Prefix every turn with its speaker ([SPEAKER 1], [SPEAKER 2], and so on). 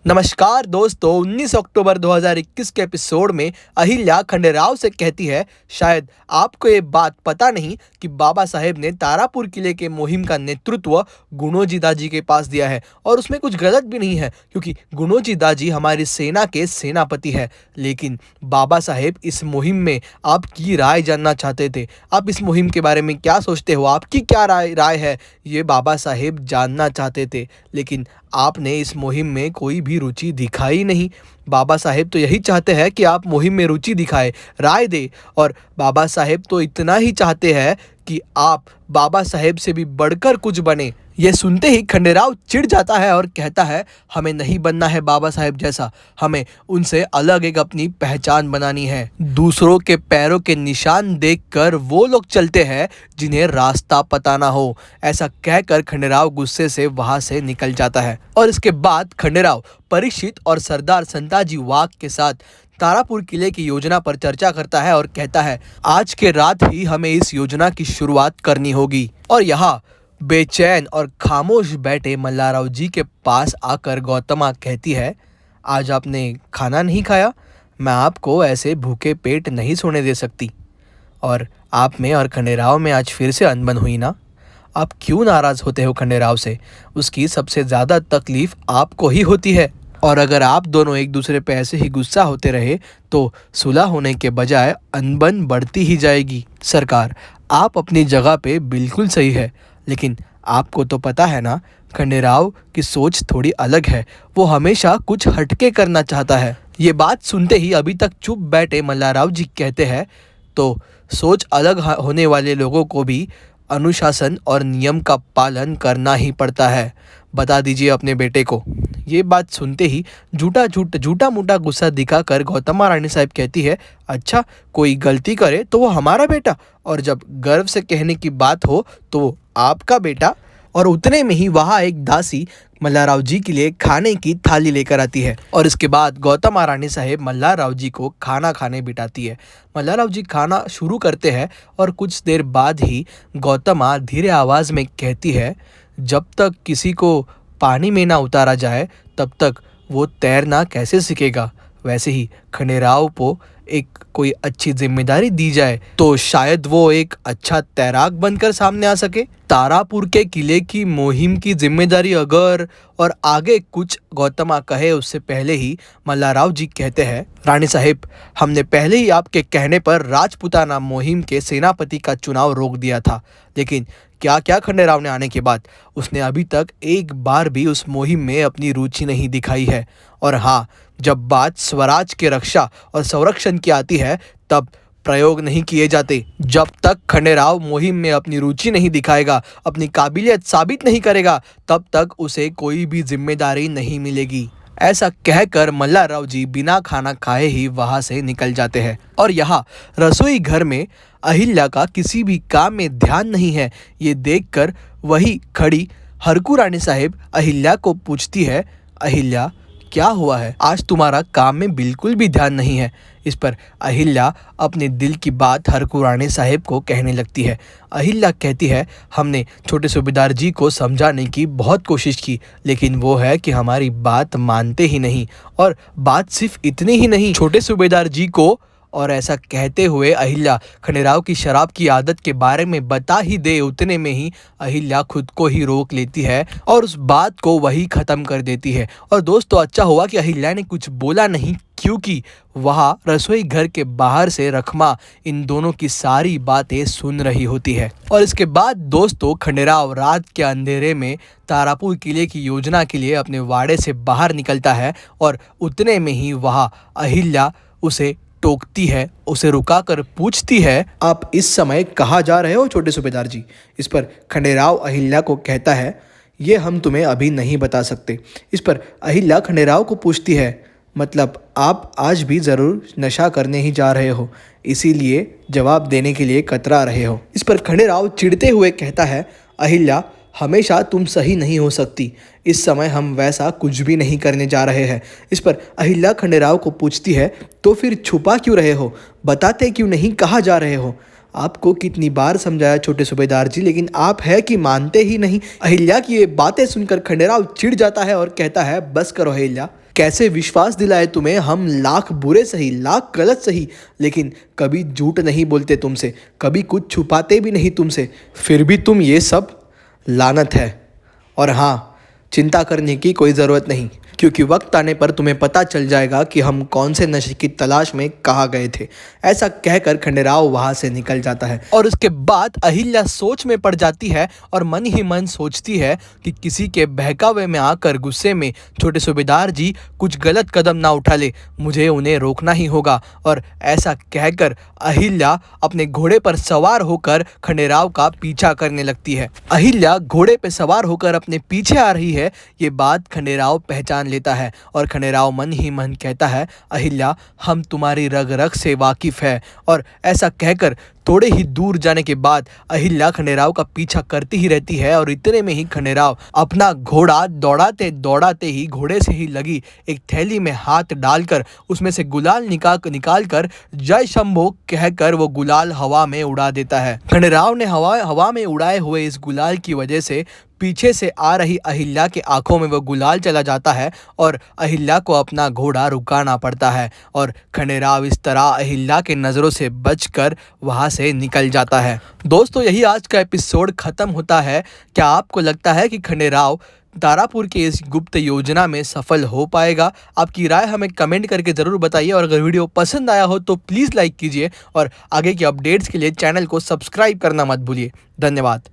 [SPEAKER 1] नमस्कार दोस्तों, 19 अक्टूबर 2021 के एपिसोड में अहिल्या खंडेराव से कहती है, शायद आपको ये बात पता नहीं कि बाबा साहेब ने तारापुर किले के मुहिम का नेतृत्व गुणोजी दाजी के पास दिया है और उसमें कुछ गलत भी नहीं है क्योंकि गुणोजी दाजी हमारी सेना के सेनापति है। लेकिन बाबा साहेब इस मुहिम में आपकी राय जानना चाहते थे। आप इस मुहिम के बारे में क्या सोचते हो, आपकी क्या राय है, ये बाबा साहेब जानना चाहते थे। लेकिन आपने इस मुहिम में कोई भी रुचि दिखाई नहीं। बाबा साहेब तो यही चाहते हैं कि आप मुहिम में रुचि दिखाए, राय दे, और बाबा साहेब तो इतना ही चाहते हैं कि आप बाबा साहेब से भी बढ़कर कुछ बने। ये सुनते ही खंडेराव चिढ़ जाता है और कहता है, हमें नहीं बनना है बाबा साहेब जैसा, हमें उनसे अलग एक अपनी पहचान बनानी है। दूसरों के पैरों के निशान देखकर वो लोग चलते हैं जिन्हें रास्ता पता ना हो। ऐसा कहकर खंडेराव गुस्से से वहां से निकल जाता है और इसके बाद खंडेराव परीक्षित और सरदार संताजी वाघ के साथ तारापुर किले की योजना पर चर्चा करता है और कहता है, आज के रात ही हमें इस योजना की शुरुआत करनी होगी। और यहाँ बेचैन और खामोश बैठे मल्लाराव जी के पास आकर गौतमा कहती है, आज आपने खाना नहीं खाया, मैं आपको ऐसे भूखे पेट नहीं सोने दे सकती। और आप में और खंडेराव में आज फिर से अनबन हुई ना। आप क्यों नाराज़ होते हो खंडेराव से? उसकी सबसे ज़्यादा तकलीफ़ आपको ही होती है। और अगर आप दोनों एक दूसरे पे ऐसे ही गुस्सा होते रहे तो सुलह होने के बजाय अनबन बढ़ती ही जाएगी। सरकार, आप अपनी जगह पे बिल्कुल सही है, लेकिन आपको तो पता है ना, खंडेराव की सोच थोड़ी अलग है। वो हमेशा कुछ हटके करना चाहता है। ये बात सुनते ही अभी तक चुप बैठे मल्लाराव जी कहते हैं, तो सोच अलग होने वाले लोगों को भी अनुशासन और नियम का पालन करना ही पड़ता है। बता दीजिए अपने बेटे को। ये बात सुनते ही झूठा मूठा गुस्सा दिखाकर गौतमा रानी साहब कहती है, अच्छा, कोई गलती करे तो वो हमारा बेटा, और जब गर्व से कहने की बात हो तो वो आपका बेटा। और उतने में ही वहाँ एक दासी मल्लाराव जी के लिए खाने की थाली लेकर आती है और इसके बाद गौतमा रानी साहेब मल्लाराव जी को खाना खाने बिठाती है। मल्लाराव जी खाना शुरू करते हैं और कुछ देर बाद ही गौतमा धीरे आवाज़ में कहती है, जब तक किसी को पानी में ना उतारा जाए तब तक वो तैरना कैसे सीखेगा। वैसे ही खंडेराव को एक कोई अच्छी जिम्मेदारी दी जाए तो शायद वो एक अच्छा तैराक बनकर सामने आ सके। तारापुर के किले की मुहिम की जिम्मेदारी अगर, और आगे कुछ गौतमा कहे उससे पहले ही मल्लाराव जी कहते हैं, रानी साहिब, हमने पहले ही आपके कहने पर राजपुताना मुहिम के सेनापति का चुनाव रोक दिया था, लेकिन क्या क्या खंडेराव ने आने के बाद उसने अभी तक एक बार भी उस मुहिम में अपनी रुचि नहीं दिखाई है। और हाँ, जब बात स्वराज के रक्षा और संरक्षण की आती है तब प्रयोग नहीं किए जाते। जब तक खंडेराव मुहिम में अपनी रुचि नहीं दिखाएगा, अपनी काबिलियत साबित नहीं करेगा, तब तक उसे कोई भी जिम्मेदारी नहीं मिलेगी। ऐसा कहकर मल्लाराव जी बिना खाना खाए ही वहां से निकल जाते हैं। और यहाँ रसोई घर में अहिल्या का किसी भी काम में ध्यान नहीं है। ये देखकर वही खड़ी हरकू रानी साहेब अहिल्या को पूछती है, अहिल्या, क्या हुआ है? आज तुम्हारा काम में बिल्कुल भी ध्यान नहीं है। इस पर अहिल्या अपने दिल की बात हरकू रानी साहेब को कहने लगती है। अहिल्या कहती है, हमने छोटे सूबेदार जी को समझाने की बहुत कोशिश की, लेकिन वो है कि हमारी बात मानते ही नहीं। और बात सिर्फ इतनी ही नहीं, छोटे सूबेदार जी को, और ऐसा कहते हुए अहिल्या खंडेराव की शराब की आदत के बारे में बता ही दे, उतने में ही अहिल्या खुद को ही रोक लेती है और उस बात को वही ख़त्म कर देती है। और दोस्तों, अच्छा हुआ कि अहिल्या ने कुछ बोला नहीं, क्योंकि वहाँ रसोई घर के बाहर से रखमा इन दोनों की सारी बातें सुन रही होती है। और इसके बाद दोस्तों, खंडेराव रात के अंधेरे में तारापुर किले की योजना के लिए अपने वाड़े से बाहर निकलता है और उतने में ही वहाँ अहिल्या उसे टोकती है, उसे रुकाकर पूछती है, आप इस समय कहाँ जा रहे हो छोटे सूबेदार जी? इस पर खंडेराव अहिल्या को कहता है, ये हम तुम्हें अभी नहीं बता सकते। इस पर अहिल्या खंडेराव को पूछती है, मतलब आप आज भी ज़रूर नशा करने ही जा रहे हो, इसीलिए जवाब देने के लिए कतरा रहे हो। इस पर खंडेराव चिढ़ते हुए कहता है, अहिल्या, हमेशा तुम सही नहीं हो सकती। इस समय हम वैसा कुछ भी नहीं करने जा रहे हैं। इस पर अहिल्या खंडेराव को पूछती है, तो फिर छुपा क्यों रहे हो? बताते क्यों नहीं, कहाँ जा रहे हो? आपको कितनी बार समझाया छोटे सूबेदार जी, लेकिन आप है कि मानते ही नहीं। अहिल्या की ये बातें सुनकर खंडेराव चिढ़ जाता है और कहता है, बस करो अहिल्या, कैसे विश्वास दिलाए तुम्हें हम, लाख बुरे सही लाख गलत सही, लेकिन कभी झूठ नहीं बोलते तुमसे, कभी कुछ छुपाते भी नहीं तुमसे, फिर भी तुम ये सब। लानत है। और हाँ, चिंता करने की कोई ज़रूरत नहीं, क्योंकि वक्त आने पर तुम्हें पता चल जाएगा कि हम कौन से नशे की तलाश में कहाँ गए थे। ऐसा कहकर खंडेराव वहाँ से निकल जाता है और उसके बाद अहिल्या सोच में पड़ जाती है और मन ही मन सोचती है कि किसी के बहकावे में आकर गुस्से में छोटे सूबेदार जी कुछ गलत कदम ना उठा ले, मुझे उन्हें रोकना ही होगा। और ऐसा कहकर अहिल्या अपने घोड़े पर सवार होकर खंडेराव का पीछा करने लगती है। अहिल्या घोड़े पर सवार होकर अपने पीछे आ रही है, ये बात खंडेराव पहचान लेता है और खंडेराव मन ही मन कहता है, अहिल्या हम तुम्हारी रग रग से वाकिफ है। और ऐसा कहकर थोड़े ही दूर जाने के बाद अहिल्या खंडेराव का पीछा करती ही रहती है और इतने में ही खंडेराव अपना घोड़ा दौड़ाते दौड़ाते ही घोड़े से ही लगी एक थैली में हाथ डालकर उसमें से गुलाल निकाल कर जय शंभो कहकर वो गुलाल हवा में उड़ा देता है। खंडेराव ने हवा में उड़ाए हुए इस गुलाल की वजह से पीछे से आ रही अहिल्या के आंखों में वो गुलाल चला जाता है और अहिल्या को अपना घोड़ा रुकाना पड़ता है और खंडेराव इस तरह अहिल्या के नज़रों से बचकर वहाँ से निकल जाता है। दोस्तों, यही आज का एपिसोड ख़त्म होता है। क्या आपको लगता है कि खंडेराव तारापुर के इस गुप्त योजना में सफल हो पाएगा? आपकी राय हमें कमेंट करके ज़रूर बताइए और अगर वीडियो पसंद आया हो तो प्लीज़ लाइक कीजिए और आगे की अपडेट्स के लिए चैनल को सब्सक्राइब करना मत भूलिए। धन्यवाद।